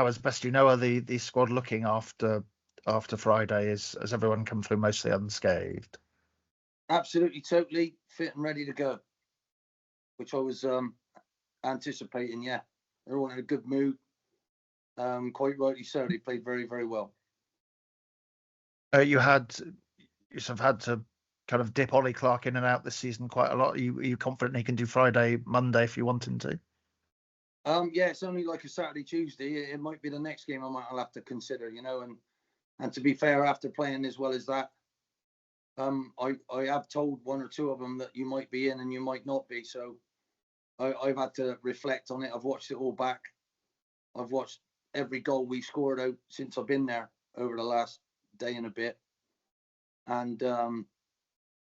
how, as best you know, are the squad looking after Friday? Has everyone come through mostly unscathed? Absolutely, totally fit and ready to go, which I was anticipating. Yeah, they're all in a good mood. Quite rightly so. They played very, very well. You sort of had to kind of dip Ollie Clark in and out this season quite a lot. Are you confident he can do Friday, Monday if you want him to? Yeah, it's only like a Saturday, Tuesday. It might be the next game I'll have to consider, and to be fair, after playing as well as that, I have told one or two of them that you might be in and you might not be. So I've had to reflect on it. I've watched it all back. I've watched every goal we scored out since I've been there over the last day and a bit. And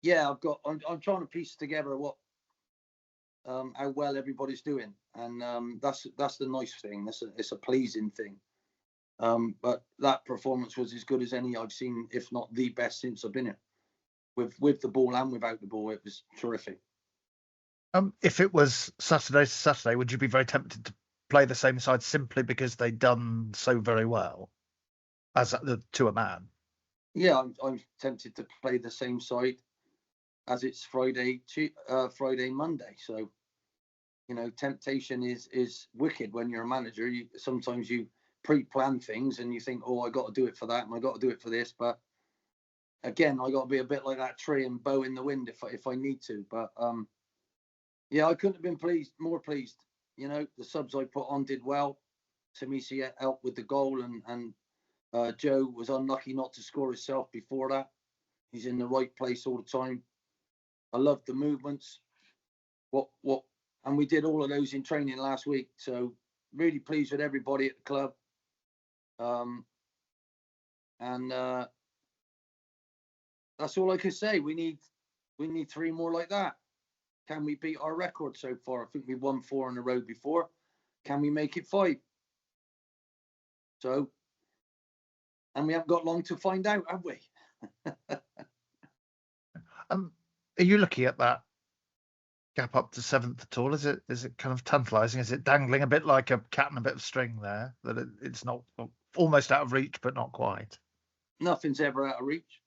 yeah, I'm trying to piece together what how well everybody's doing, and that's the nice thing. It's a pleasing thing. But that performance was as good as any I've seen, if not the best since I've been here. With the ball and without the ball, it was terrific. If it was Saturday to Saturday, would you be very tempted to play the same side simply because they'd done so very well as to a man? Yeah, I'm tempted to play the same side as it's Friday, Monday. So, temptation is wicked when you're a manager. Sometimes you pre-plan things and you think, oh, I got to do it for that and I got to do it for this. But again, I got to be a bit like that tree and bow in the wind if I need to. But yeah, I couldn't have been more pleased. The subs I put on did well. Tamisi helped with the goal, and Joe was unlucky not to score himself before that. He's in the right place all the time. I loved the movements. And we did all of those in training last week. So really pleased with everybody at the club. And that's all I can say. We need 3 more like that. Can we beat our record so far? I think we won 4 in a row before. Can we make it 5? So, and we haven't got long to find out, have we? Are you looking at that gap up to 7th at all? Is it kind of tantalising? Is it dangling a bit like a cat and a bit of string there, that it's not almost out of reach, but not quite? Nothing's ever out of reach.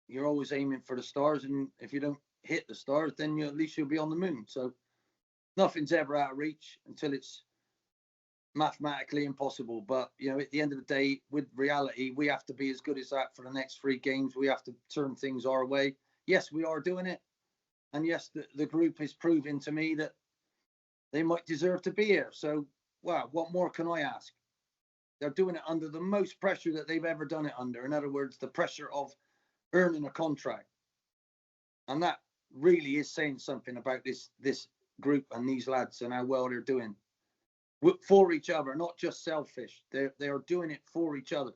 You're always aiming for the stars, and if you don't hit the stars, then at least you'll be on the moon. So nothing's ever out of reach until it's mathematically impossible. But at the end of the day, with reality, we have to be as good as that for the next 3 games. We have to turn things our way. Yes, we are doing it, and yes, the group is proving to me that they might deserve to be here. So, wow, what more can I ask? They're doing it under the most pressure that they've ever done it under. In other words, the pressure of earning a contract, and that really is saying something about this group and these lads and how well they're doing for each other, not just selfish. They are doing it for each other.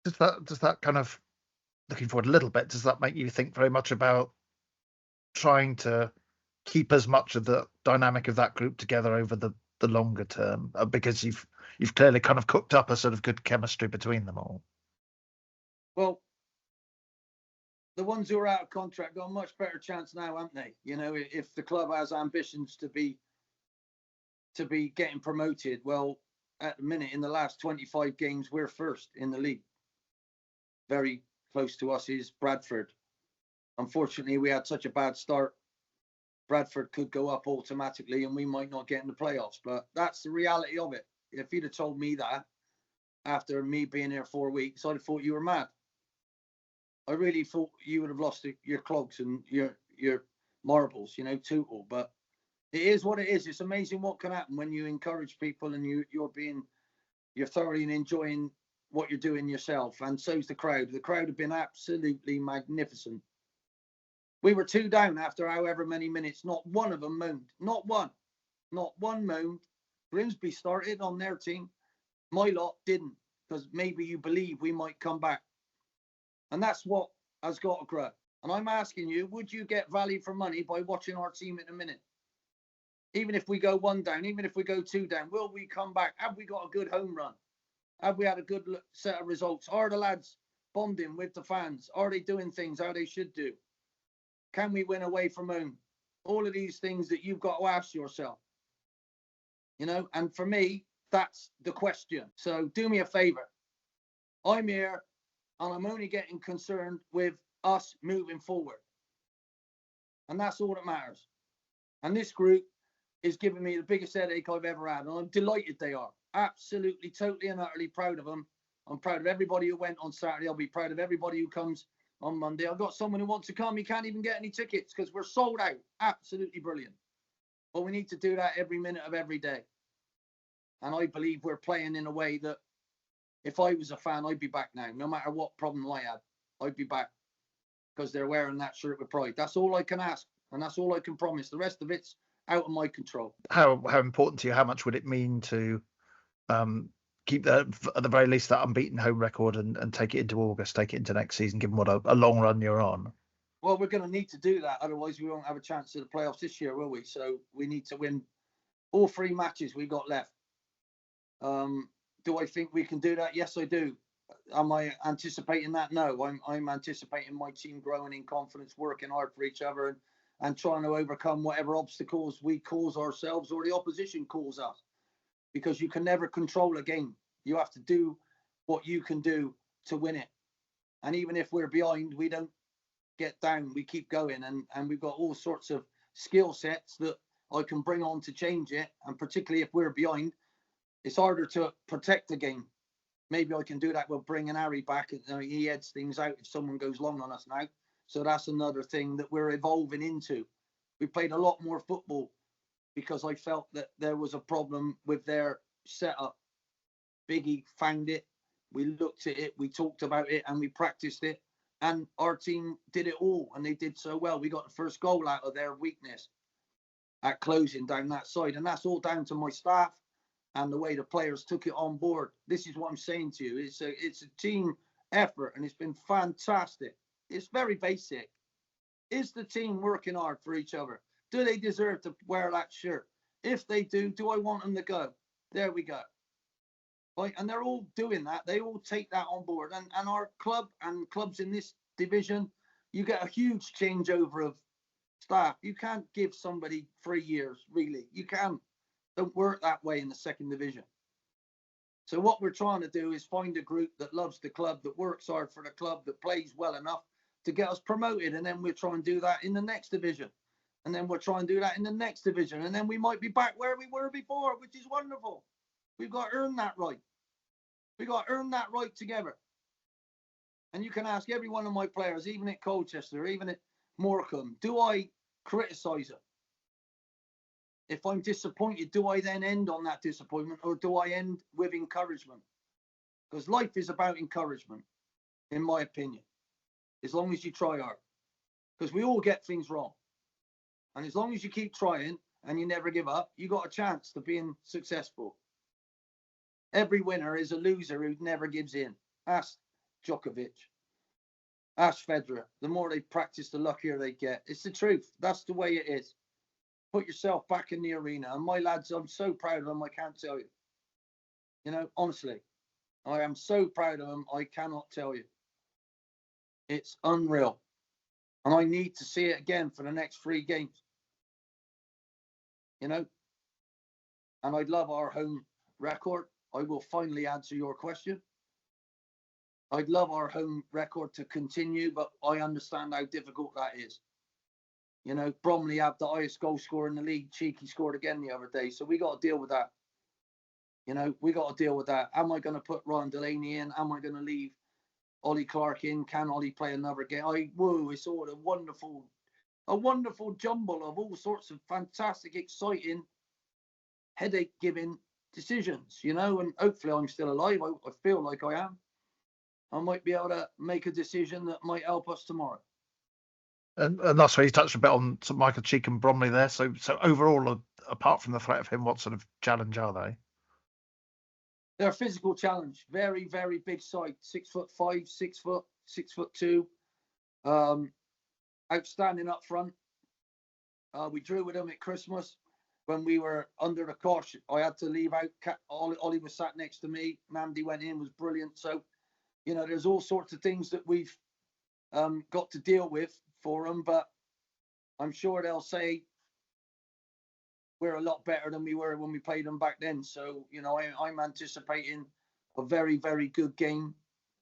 Does that kind of, looking forward a little bit, does that make you think very much about trying to keep as much of the dynamic of that group together over the longer term, because you've clearly kind of cooked up a sort of good chemistry between them all? Well, the ones who are out of contract got a much better chance now, haven't they? If the club has ambitions to be getting promoted, well, at the minute in the last 25 games, we're first in the league. Very close to us is Bradford. Unfortunately, we had such a bad start. Bradford could go up automatically and we might not get in the playoffs, but that's the reality of it. If you'd have told me that after me being here 4 weeks, I'd have thought you were mad. I really thought you would have lost your clogs and your marbles, total. But it is what it is. It's amazing what can happen when you encourage people and you're thoroughly enjoying what you're doing yourself. And so's the crowd. The crowd have been absolutely magnificent. We were 2 down after however many minutes. Not one of them moaned. Not one moaned. Grimsby started on their team. My lot didn't, because maybe you believe we might come back. And that's what has got to grow. And I'm asking you, would you get value for money by watching our team in a minute? Even if we go 1 down, even if we go 2 down, will we come back? Have we got a good home run? Have we had a good set of results? Are the lads bonding with the fans? Are they doing things how they should do? Can we win away from home? All of these things that you've got to ask yourself. And for me, that's the question. So do me a favor. I'm here and I'm only getting concerned with us moving forward. And that's all that matters. And this group is giving me the biggest headache I've ever had. And I'm delighted they are. Absolutely, totally and utterly proud of them. I'm proud of everybody who went on Saturday. I'll be proud of everybody who comes on Monday. I've got someone who wants to come. He can't even get any tickets because we're sold out. Absolutely brilliant. But we need to do that every minute of every day. And I believe we're playing in a way that if I was a fan, I'd be back now. No matter what problem I had, I'd be back because they're wearing that shirt with pride. That's all I can ask. And that's all I can promise. The rest of it's out of my control. How important to you? How much would it mean to keep at the very least that unbeaten home record and take it into August, take it into next season, given what a long run you're on? Well, we're going to need to do that. Otherwise, we won't have a chance at the playoffs this year, will we? So we need to win all 3 matches we got left. Do I think we can do that? Yes, I do. Am I anticipating that? No, I'm anticipating my team growing in confidence, working hard for each other and trying to overcome whatever obstacles we cause ourselves or the opposition calls us. Because you can never control a game. You have to do what you can do to win it. And even if we're behind, we don't get down. We keep going. And we've got all sorts of skill sets that I can bring on to change it. And particularly if we're behind, it's harder to protect the game. Maybe I can do that with bringing Harry back. He heads things out if someone goes long on us now. So that's another thing that we're evolving into. We played a lot more football because I felt that there was a problem with their setup. Biggie found it. We looked at it. We talked about it and we practiced it. And our team did it all. And they did so well. We got the first goal out of their weakness at closing down that side. And that's all down to my staff and the way the players took it on board. This is what I'm saying to you. It's a team effort and it's been fantastic. It's very basic. Is the team working hard for each other? Do they deserve to wear that shirt? If they do I want them to go? There we go. Right? And they're all doing that. They all take that on board. And our club and clubs in this division, you get a huge changeover of staff. You can't give somebody 3 years, really. You can't. Don't work that way in the second division. So what we're trying to do is find a group that loves the club, that works hard for the club, that plays well enough to get us promoted. And then we'll try and do that in the next division. And then we'll try and do that in the next division. And then we might be back where we were before, which is wonderful. We've got to earn that right. We've got to earn that right together. And you can ask every one of my players, even at Colchester, even at Morecambe, do I criticise them? If I'm disappointed, do I then end on that disappointment or do I end with encouragement? Because life is about encouragement, in my opinion, as long as you try hard. Because we all get things wrong. And as long as you keep trying and you never give up, you got a chance to being successful. Every winner is a loser who never gives in. Ask Djokovic. Ask Federer. The more they practice, the luckier they get. It's the truth. That's the way it is. Put yourself back in the arena. And my lads, I'm so proud of them, I can't tell you. Honestly, I am so proud of them, I cannot tell you. It's unreal. And I need to see it again for the next 3 games. And I'd love our home record. I will finally answer your question. I'd love our home record to continue, but I understand how difficult that is. Bromley have the highest goal scorer in the league. Cheeky scored again the other day. So we got to deal with that. We got to deal with that. Am I going to put Ryan Delaney in? Am I going to leave Ollie Clark in? Can Ollie play another game? It's all a wonderful jumble of all sorts of fantastic, exciting, headache-giving decisions, and hopefully I'm still alive. I feel like I am. I might be able to make a decision that might help us tomorrow. And that's where you touched a bit on Michael Cheek and Bromley there. So overall, apart from the threat of him, what sort of challenge are they? They're a physical challenge. Very, very big side. 6'5", 6 foot, 6'2". Outstanding up front. We drew with them at Christmas when we were under the cosh. I had to leave out. Ollie was sat next to me. Mandy went in, was brilliant. So, there's all sorts of things that we've got to deal with for them. But I'm sure they'll say we're a lot better than we were when we played them back then. So, I'm anticipating a very, very good game,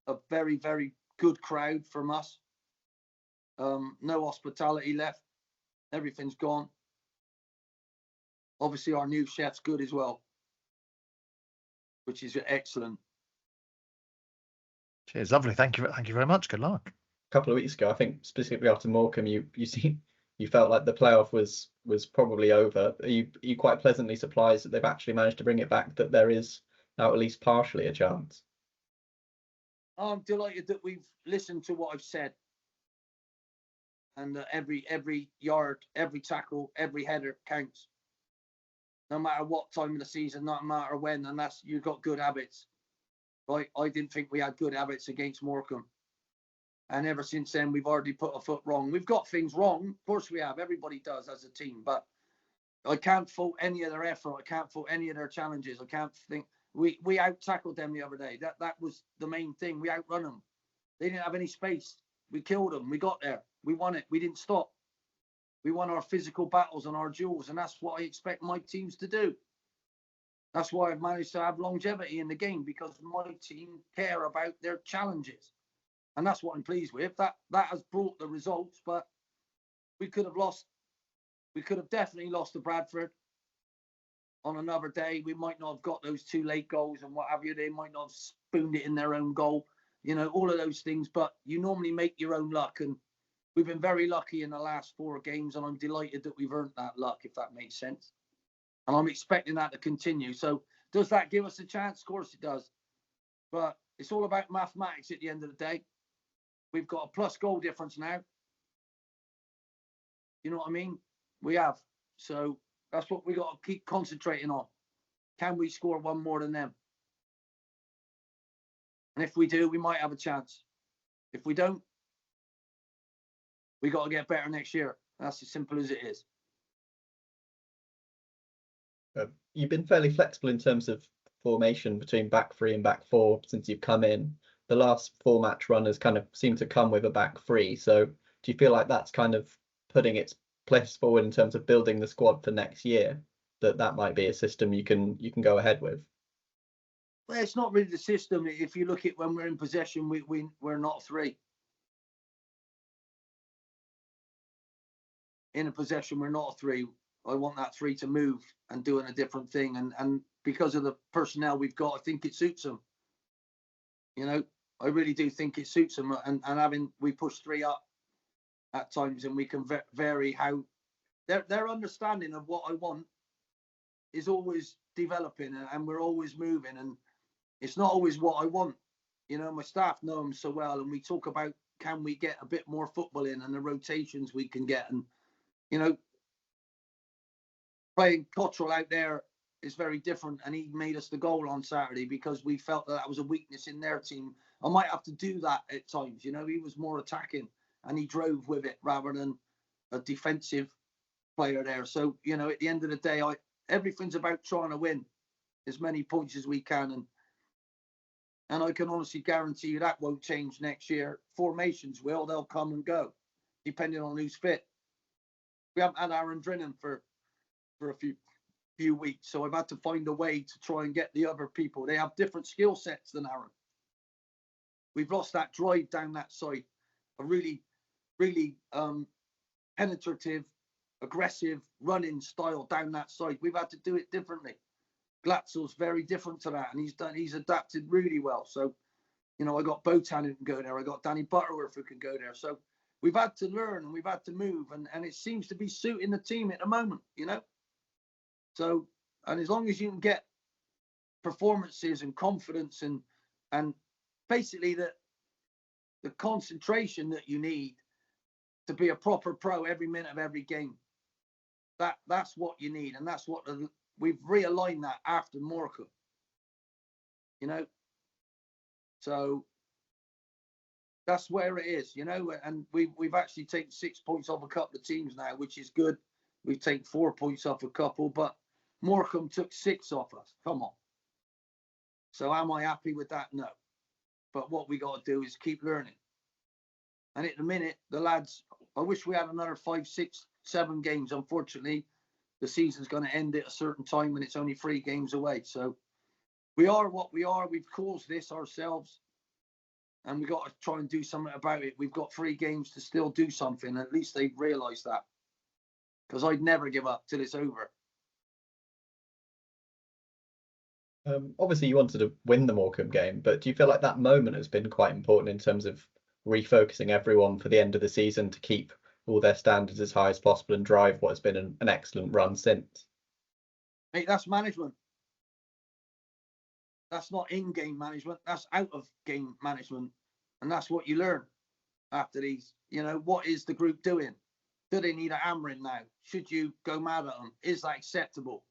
a very, very good crowd from us. No hospitality left. Everything's gone. Obviously, our new chef's good as well, which is excellent. Cheers, lovely. Thank you very much. Good luck. A couple of weeks ago, I think specifically after Morecambe, you felt like the playoff was probably over. Are you quite pleasantly surprised that they've actually managed to bring it back, that there is now at least partially a chance? I'm delighted that we've listened to what I've said, and every yard, every tackle, every header counts. No matter what time of the season, no matter when, and you've got good habits. Right? I didn't think we had good habits against Morecambe. And ever since then, we've already put a foot wrong. We've got things wrong. Of course we have. Everybody does as a team. But I can't fault any of their effort. I can't fault any of their challenges. I can't think. We out-tackled them the other day. That was the main thing. We outrun them. They didn't have any space. We killed them. We got there. We won it. We didn't stop. We won our physical battles and our duels. And that's what I expect my teams to do. That's why I've managed to have longevity in the game, because my team care about their challenges. And that's what I'm pleased with. That has brought the results, but we could have lost. We could have definitely lost to Bradford on another day. We might not have got those 2 late goals and what have you. They might not have spooned it in their own goal, all of those things. But you normally make your own luck. And we've been very lucky in the last 4 games. And I'm delighted that we've earned that luck, if that makes sense. And I'm expecting that to continue. So does that give us a chance? Of course it does. But it's all about mathematics at the end of the day. We've got a plus goal difference now. You know what I mean? We have. So that's what we got to keep concentrating on. Can we score one more than them? And if we do, we might have a chance. If we don't, we got to get better next year. That's as simple as it is. You've been fairly flexible in terms of formation between back 3 and back 4 since you've come in. The last 4-match run has kind of seemed to come with a back 3. So do you feel like that's kind of putting its place forward in terms of building the squad for next year, that might be a system you can go ahead with? Well, it's not really the system. If you look at when we're in possession, we're not 3. In a possession, we're not a 3. I want that 3 to move and doing a different thing. And because of the personnel we've got, I think it suits them. I really do think it suits them. And we push 3 up at times, and we can vary how their understanding of what I want is always developing, and we're always moving. And it's not always what I want. My staff know them so well, and we talk about, can we get a bit more football in, and the rotations we can get. And, playing Cottrell out there is very different, and he made us the goal on Saturday because we felt that was a weakness in their team. I might have to do that at times. He was more attacking, and he drove with it rather than a defensive player there. So, at the end of the day, everything's about trying to win as many points as we can. And I can honestly guarantee you that won't change next year. Formations will. They'll come and go, depending on who's fit. We haven't had Aaron Drinnan for a few weeks, so I've had to find a way to try and get the other people. They have different skill sets than Aaron. We've lost that drive down that side, a really, really penetrative, aggressive running style down that side. We've had to do it differently. Glatzel's very different to that, and he's adapted really well. So, I got Botan who can go there. I got Danny Butterworth who can go there. So we've had to learn, and we've had to move, and it seems to be suiting the team at the moment, So, and as long as you can get performances and confidence and basically the concentration that you need to be a proper pro every minute of every game, that's what you need. And that's what we've realigned that after Morecambe, So that's where it is, and we've actually taken 6 points off a couple of teams now, which is good. We've taken 4 points off a couple, but Morecambe took 6 off us. Come on. So am I happy with that? No. But what we got to do is keep learning. And at the minute, the lads, I wish we had another 5, 6, 7 games. Unfortunately, the season's going to end at a certain time when it's only 3 games away. So we are what we are. We've caused this ourselves, and we've got to try and do something about it. We've got 3 games to still do something. At least they've realised that, because I'd never give up till it's over. Obviously, you wanted to win the Morecambe game, but do you feel like that moment has been quite important in terms of refocusing everyone for the end of the season to keep all their standards as high as possible and drive what has been an excellent run since? Mate, that's management. That's not in-game management. That's out-of-game management. And that's what you learn after these. You know, what is the group doing? Do they need a hammering now? Should you go mad at them? Is that acceptable?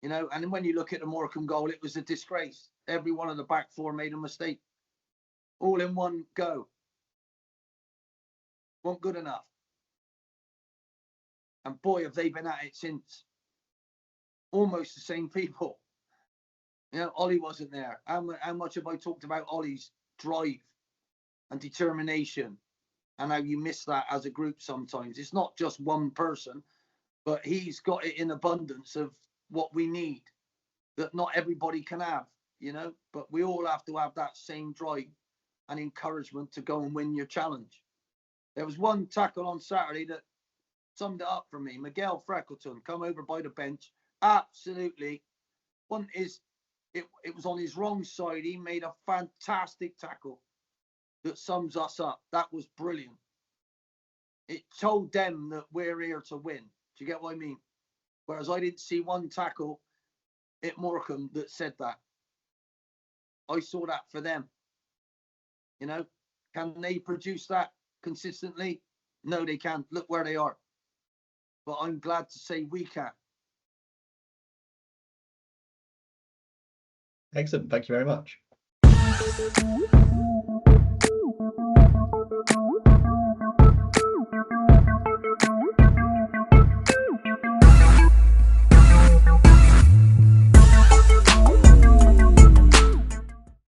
You know, and when you look at the Morecambe goal, it was a disgrace. Every one of the back 4 made a mistake. All in one go. Wasn't good enough. And boy, have they been at it since. Almost the same people. You know, Ollie wasn't there. How much have I talked about Ollie's drive and determination, and how you miss that as a group sometimes? It's not just one person, but he's got it in abundance of what we need that not everybody can have, you know, but we all have to have that same drive and encouragement to go and win your challenge. There was one tackle on Saturday that summed it up for me. Miguel Freckleton come over by the bench. Absolutely. One is, it was on his wrong side. He made a fantastic tackle that sums us up. That was brilliant. It told them that we're here to win. Do you get what I mean? Whereas I didn't see one tackle at Morecambe that said that. I saw that for them. You know, can they produce that consistently? No, they can't. Look where they are. But I'm glad to say we can. Excellent. Thank you very much.